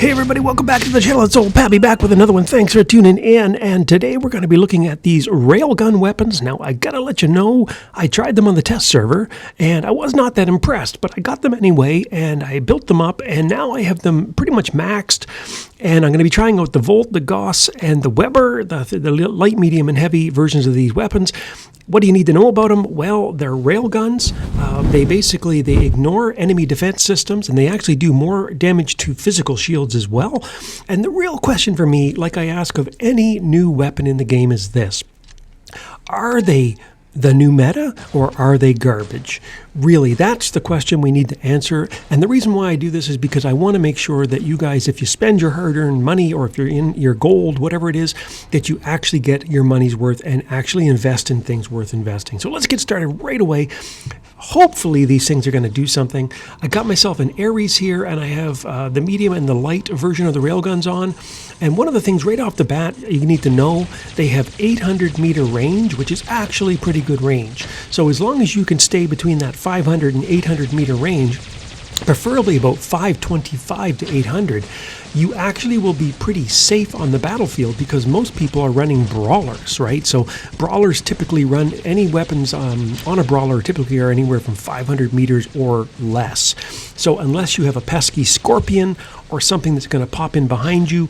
Hey everybody, welcome back to the channel. It's old Pappy back with another one. Thanks for tuning in. And today we're going to be looking at these railgun weapons. Now, I gotta let you know, I tried them on the test server, and I was not that impressed, but I got them anyway, and I built them up, and now I have them pretty much maxed. And I'm going to be trying out the Volt, the Gauss, and the Weber, the light, medium, and heavy versions of these weapons. What do you need to know about them? Well, they're railguns. They ignore enemy defense systems, and they actually do more damage to physical shields as well. And the real question for me, like I ask of any new weapon in the game, is this: are they the new meta, or are they garbage? Really, that's the question we need to answer. And the reason why I do this is because I want to make sure that you guys, if you spend your hard-earned money, or if you're in your gold, whatever it is, that you actually get your money's worth and actually invest in things worth investing. So let's get started right away. Hopefully these things are going to do something. I got myself an Ares here, and I have the medium and the light version of the railguns on. And one of the things right off the bat you need to know, they have 800 meter range, which is actually pretty good range. So as long as you can stay between that 500 and 800 meter range, preferably about 525 to 800, you actually will be pretty safe on the battlefield, because most people are running brawlers, right? So brawlers typically run, any weapons on a brawler typically are anywhere from 500 meters or less. So unless you have a pesky scorpion or something that's going to pop in behind you,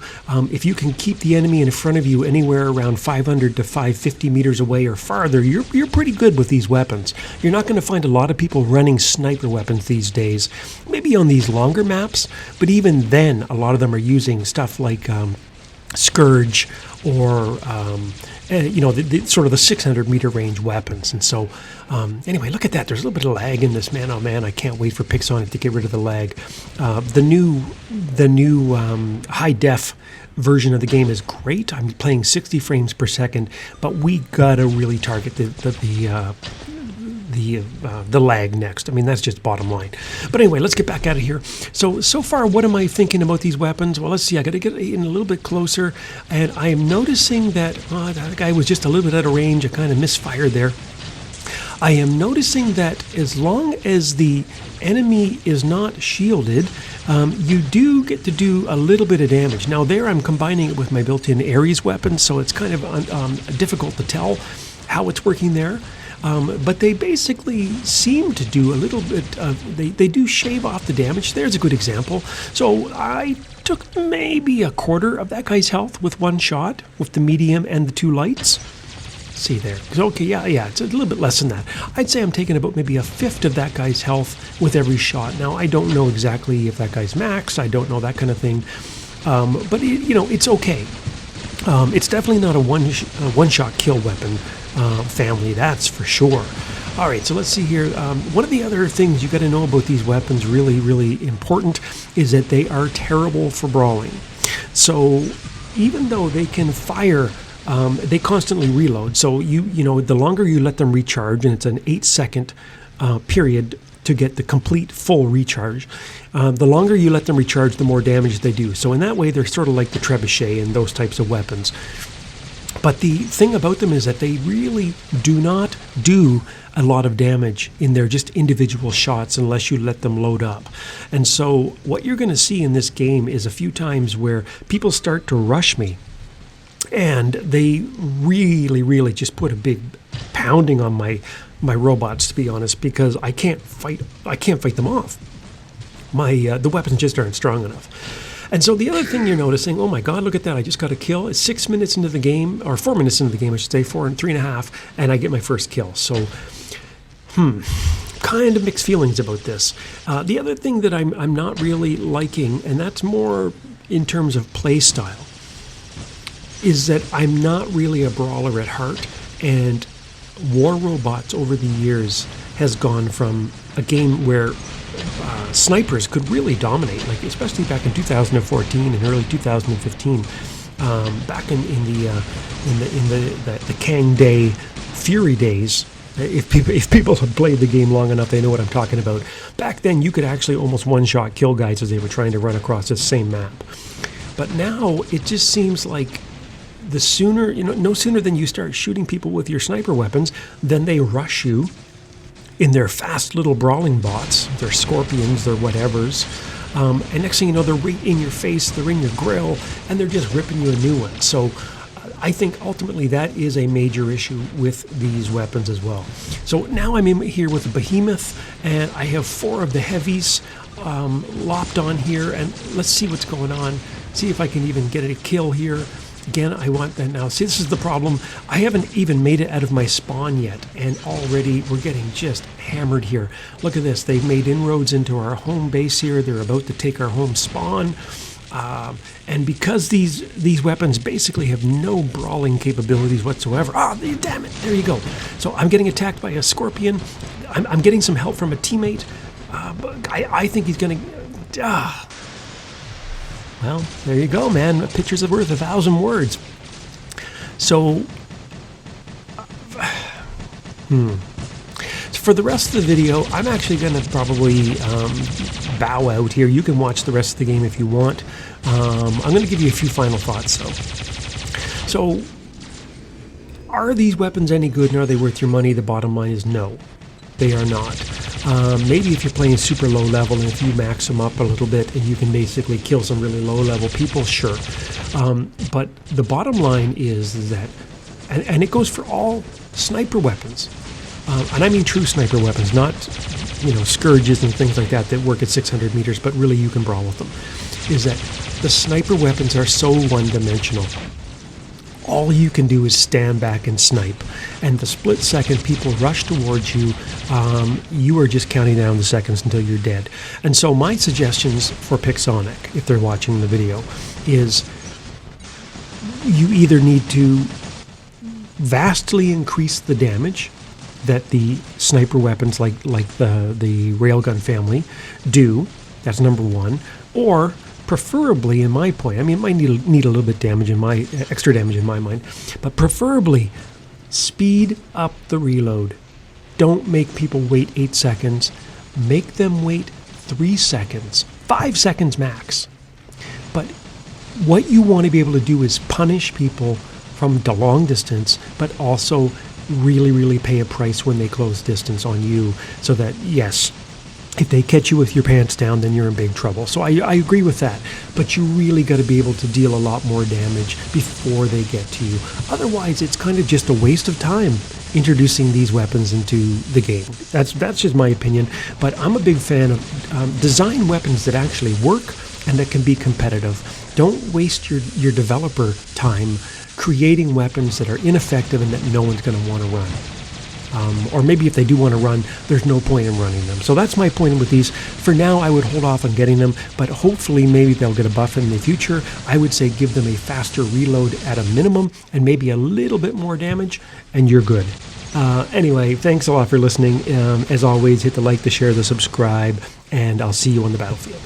if you can keep the enemy in front of you anywhere around 500 to 550 meters away or farther, you're pretty good with these weapons. You're not going to find a lot of people running sniper weapons these days, maybe on these longer maps, but even then a lot of them are using stuff like Scourge or the sort of the 600 meter range weapons. And so anyway, look at that. There's a little bit of lag in this, man. Oh man, I can't wait for Pixonic to get rid of the lag. The new high def version of the game is great. I'm playing 60 frames per second, but we gotta really target the lag next. I mean, that's just bottom line. But anyway, let's get back out of here. So far, what am I thinking about these weapons? Well, let's see. I got to get in a little bit closer, and I am noticing that that guy was just a little bit out of range. I kind of misfired there. I am noticing that as long as the enemy is not shielded, you do get to do a little bit of damage. Now there, I'm combining it with my built-in Ares weapon, so it's kind of difficult to tell how it's working there. But they basically seem to do a little bit they do shave off the damage. There's a good example. So I took maybe a quarter of that guy's health with one shot with the medium and the two lights. See there. Okay, yeah, it's a little bit less than that. I'd say I'm taking about maybe a fifth of that guy's health with every shot. Now, I don't know exactly if that guy's max. I don't know that kind of thing. But it's okay. It's definitely not a one-shot kill weapon family, that's for sure. All right, so let's see here. One of the other things you got to know about these weapons, really, really important, is that they are terrible for brawling. So even though they can fire, they constantly reload. So the longer you let them recharge, and it's an 8-second period to get the complete full recharge, the longer you let them recharge, the more damage they do. So in that way, they're sort of like the trebuchet and those types of weapons. But the thing about them is that they really do not do a lot of damage in their just individual shots unless you let them load up. And so what you're going to see in this game is a few times where people start to rush me, and they really, really just put a big pounding on my robots, to be honest, because I can't fight them off. The weapons just aren't strong enough. And so the other thing you're noticing, oh my God, look at that, I just got a kill. It's 6 minutes into the game, or 4 minutes into the game, I should say, 3.5, and I get my first kill. So, kind of mixed feelings about this. The other thing that I'm not really liking, and that's more in terms of play style, is that I'm not really a brawler at heart, and War Robots over the years has gone from a game where snipers could really dominate, like especially back in 2014 and early 2015, back in the Kang Day Fury days. If people have played the game long enough, they know what I'm talking about. Back then, you could actually almost one-shot kill guys as they were trying to run across this same map. But now it just seems like no sooner than you start shooting people with your sniper weapons, then they rush you in their fast little brawling bots, their scorpions, their whatevers. And next thing you know, they're right in your face, they're in your grill, and they're just ripping you a new one. So I think ultimately that is a major issue with these weapons as well. So now I'm in here with the Behemoth, and I have 4 of the heavies lopped on here, and let's see what's going on. See if I can even get a kill here. Again, I want that now. See, this is the problem. I haven't even made it out of my spawn yet, and already we're getting just hammered here. Look at this. They've made inroads into our home base here. They're about to take our home spawn. And because these weapons basically have no brawling capabilities whatsoever. Damn it. There you go. So I'm getting attacked by a scorpion. I'm getting some help from a teammate. But I think he's going to... Well, there you go, man. A picture's worth 1,000 words. So, for the rest of the video, I'm actually going to probably bow out here. You can watch the rest of the game if you want. I'm going to give you a few final thoughts, though. So, are these weapons any good and are they worth your money? The bottom line is no, they are not. Maybe if you're playing super low level and if you max them up a little bit and you can basically kill some really low level people, sure. But the bottom line is that, and it goes for all sniper weapons, and I mean true sniper weapons, not scourges and things like that work at 600 meters, but really you can brawl with them, is that the sniper weapons are so one-dimensional. All you can do is stand back and snipe. And the split second people rush towards you, you are just counting down the seconds until you're dead. And so my suggestions for Pixonic, if they're watching the video, is you either need to vastly increase the damage that the sniper weapons like the railgun family do. That's number one. Or preferably, in my point, I mean, it might need a little bit extra damage in my mind, but preferably speed up the reload. Don't make people wait 8 seconds. Make them wait 3 seconds, 5 seconds max. But what you want to be able to do is punish people from the long distance, but also really, really pay a price when they close distance on you, so that, yes, if they catch you with your pants down, then you're in big trouble. So I agree with that. But you really got to be able to deal a lot more damage before they get to you. Otherwise, it's kind of just a waste of time introducing these weapons into the game. That's just my opinion. But I'm a big fan of design weapons that actually work and that can be competitive. Don't waste your developer time creating weapons that are ineffective and that no one's going to want to run. Or maybe if they do want to run, there's no point in running them. So that's my point with these. For now, I would hold off on getting them, but hopefully maybe they'll get a buff in the future. I would say give them a faster reload at a minimum and maybe a little bit more damage, and you're good. Anyway, thanks a lot for listening. As always, hit the like, the share, the subscribe, and I'll see you on the battlefield.